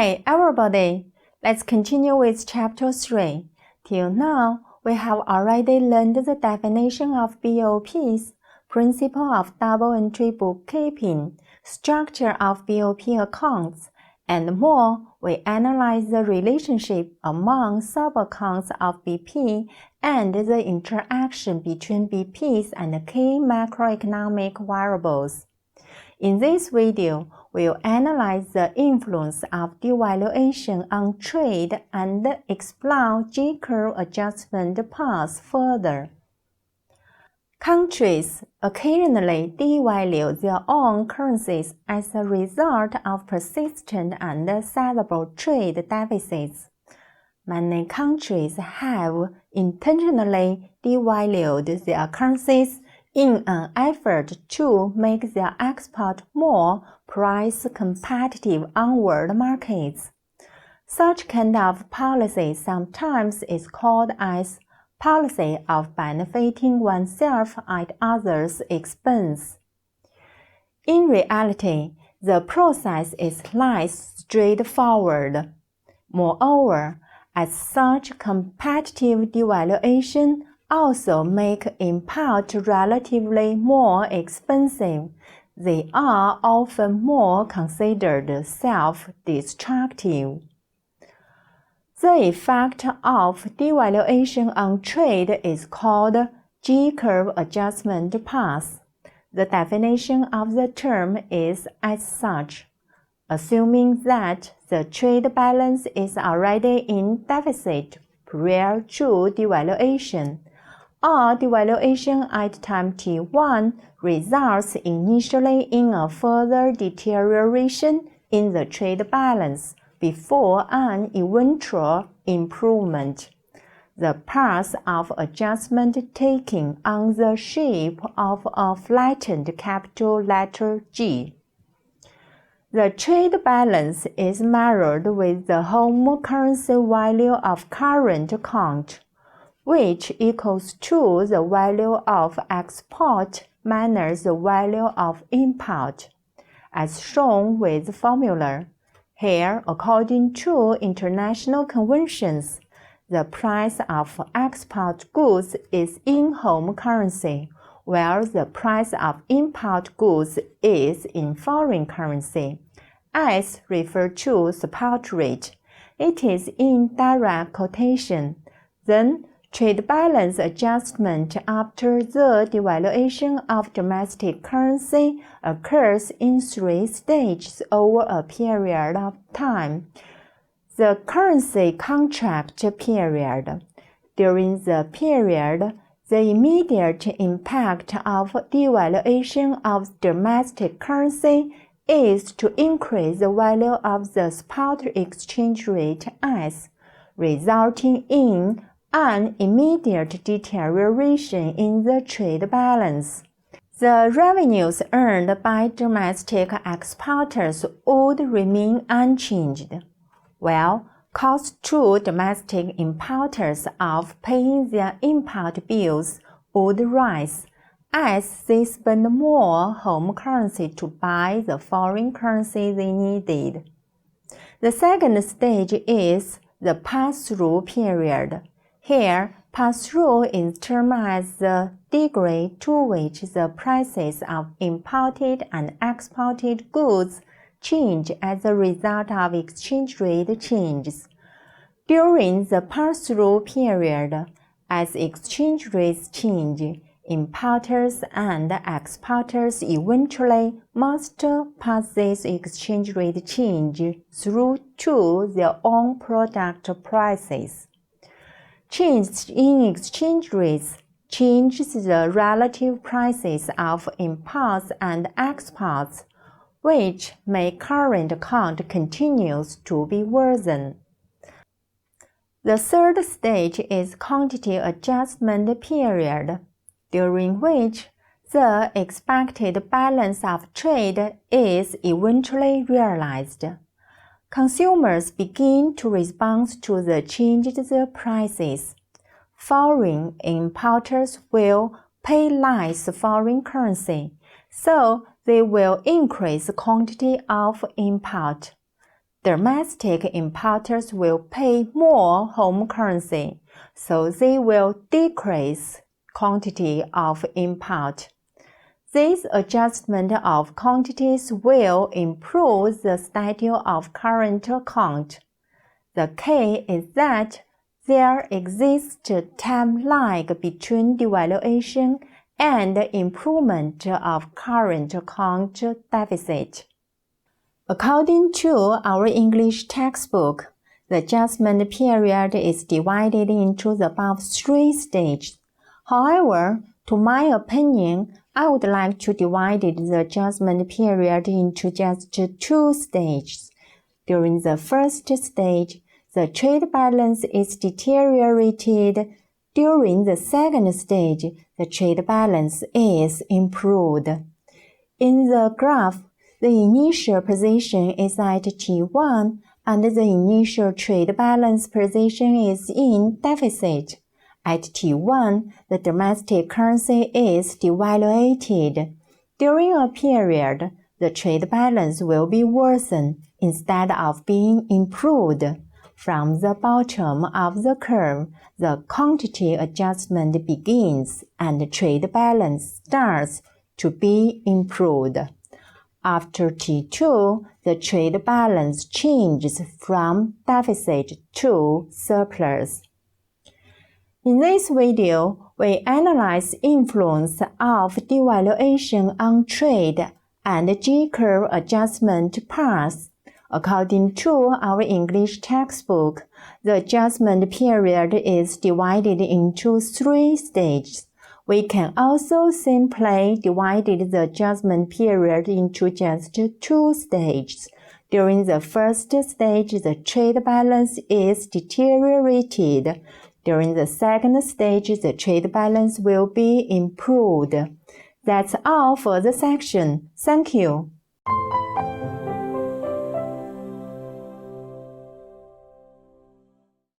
Hi, everybody! Let's continue with Chapter 3. Till now, we have already learned the definition of BOPs, principle of double entry bookkeeping, structure of BOP accounts, and more. We analyze the relationship among sub-accounts of BP and the interaction between BPs and key macroeconomic variables. In this video, we'll analyze the influence of devaluation on trade and explore J-curve adjustment paths further. Countries occasionally devalue their own currencies as a result of persistent and sizable trade deficits. Many countries have intentionally devalued their currencies in an effort to make their export more price competitive on world markets. Such kind of policy sometimes is called as policy of benefiting oneself at others' expense. In reality, the process is less straightforward. Moreover, as such competitive devaluation also make import relatively more expensive, they are often more considered self-destructive. The effect of devaluation on trade is called J-curve adjustment path. The definition of the term is as such: assuming that the trade balance is already in deficit prior to devaluation, or devaluation at time T1 results initially in a further deterioration in the trade balance before an eventual improvement. The path of adjustment taking on the shape of a flattened capital letter G. The trade balance is measured with the home currency value of current account, which equals to the value of export minus the value of import, as shown with the formula. Here, according to international conventions, the price of export goods is in home currency, while the price of import goods is in foreign currency. As referred to spot rate, it is in direct quotation. Then, trade balance adjustment after the devaluation of domestic currency occurs in 3 stages over a period of time. The currency contract period. During the period, the immediate impact of devaluation of domestic currency is to increase the value of the spot exchange rate S, resulting in an immediate deterioration in the trade balance. The revenues earned by domestic exporters would remain unchanged, while costs to domestic importers of paying their import bills would rise, as they spend more home currency to buy the foreign currency they needed. The second stage is the pass-through period. Here, pass-through is termed as the degree to which the prices of imported and exported goods change as a result of exchange rate changes. During the pass-through period, as exchange rates change, importers and exporters eventually must pass this exchange rate change through to their own product prices. Change in exchange rates changes the relative prices of imports and exports, which make current account continues to be worsened. The third stage is quantity adjustment period, during which the expected balance of trade is eventually realized. Consumers begin to respond to the changed prices. Foreign importers will pay less foreign currency, so they will increase the quantity of import. domestic importers will pay more home currency, so they will decrease quantity of import. This adjustment of quantities will improve the status of current account. The key is that there exists a time lag between devaluation and improvement of current account deficit. According to our English textbook, the adjustment period is divided into the above 3 stages. However, to my opinion, I would like to divide the adjustment period into just 2 stages. During the first stage, the trade balance is deteriorated. During the second stage, the trade balance is improved. In the graph, the initial position is at T1 and the initial trade balance position is in deficit. At T1, the domestic currency is devaluated. During a period, the trade balance will be worsened instead of being improved. From the bottom of the curve, the quantity adjustment begins and the trade balance starts to be improved. After T2, the trade balance changes from deficit to surplus. In this video, we analyze influence of devaluation on trade and J-curve adjustment paths. According to our English textbook, the adjustment period is divided into 3 stages. We can also simply divide the adjustment period into just 2 stages. During the first stage, the trade balance is deteriorated. During the second stage, the trade balance will be improved. That's all for the section. Thank you.